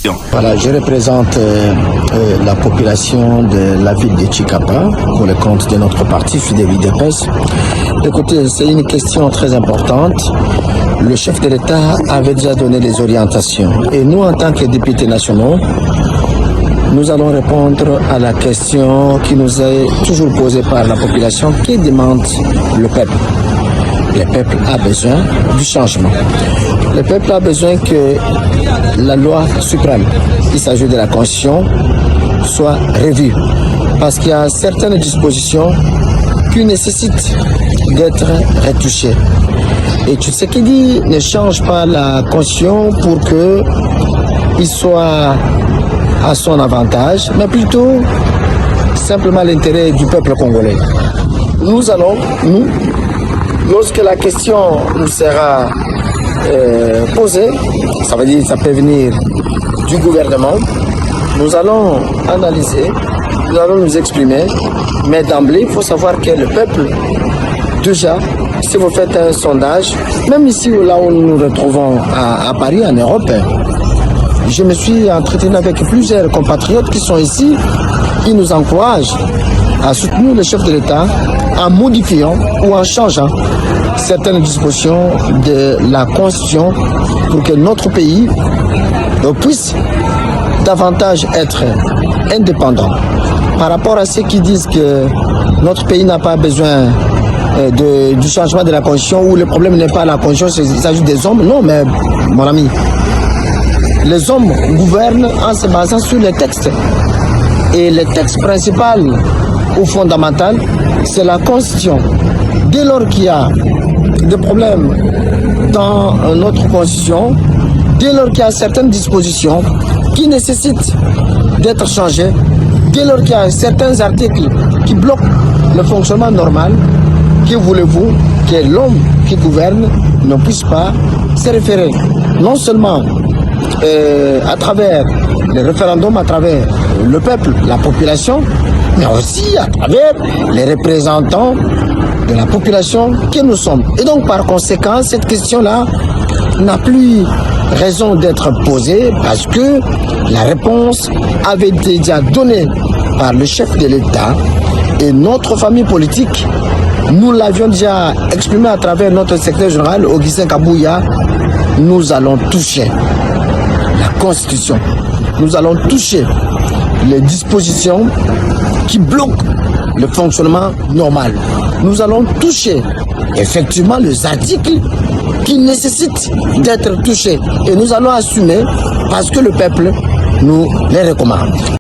Constitution. Voilà, je représente la population de la ville de Chikapa pour le compte de notre parti Fidèle UDPS. Écoutez, c'est une question très importante. Le chef de l'État avait déjà donné des orientations. Et nous, en tant que députés nationaux, nous allons répondre à la question qui nous est toujours posée par la population. Que demande le peuple? Le peuple a besoin du changement. Le peuple a besoin que la loi suprême, il s'agit de la Constitution, soit revue. Parce qu'il y a certaines dispositions qui nécessitent d'être retouchées. Et tu sais qui dit ne change pas la Constitution pour qu'il soit à son avantage, mais plutôt simplement l'intérêt du peuple congolais. Nous allons, lorsque la question nous sera posée, ça veut dire que ça peut venir du gouvernement, nous allons analyser, nous allons nous exprimer, mais d'emblée, il faut savoir que le peuple, déjà, si vous faites un sondage, même ici là où nous nous retrouvons à Paris, en Europe, je me suis entretenu avec plusieurs compatriotes qui sont ici, qui nous encouragent à soutenir le chef de l'État en modifiant ou en changeant certaines dispositions de la Constitution pour que notre pays puisse davantage être indépendant. Par rapport à ceux qui disent que notre pays n'a pas besoin du changement de la Constitution, où le problème n'est pas la Constitution, il s'agit des hommes. Non, mais mon ami, les hommes gouvernent en se basant sur les textes. Et le texte principal ou fondamental, c'est la Constitution. Dès lors qu'il y a des problèmes dans notre Constitution, dès lors qu'il y a certaines dispositions qui nécessitent d'être changées, dès lors qu'il y a certains articles qui bloquent le fonctionnement normal, que voulez-vous que l'homme qui gouverne ne puisse pas se référer non seulement à travers les référendums, à travers le peuple, la population, mais aussi à travers les représentants de la population que nous sommes. Et donc par conséquent, cette question-là n'a plus raison d'être posée parce que la réponse avait été déjà donnée par le chef de l'État et notre famille politique. Nous l'avions déjà exprimé à travers notre secrétaire général, Augustin Kabouya. Nous allons toucher la Constitution. Nous allons toucher les dispositions qui bloquent le fonctionnement normal. Nous allons toucher effectivement les articles qui nécessitent d'être touchés. Et nous allons assumer parce que le peuple nous les recommande.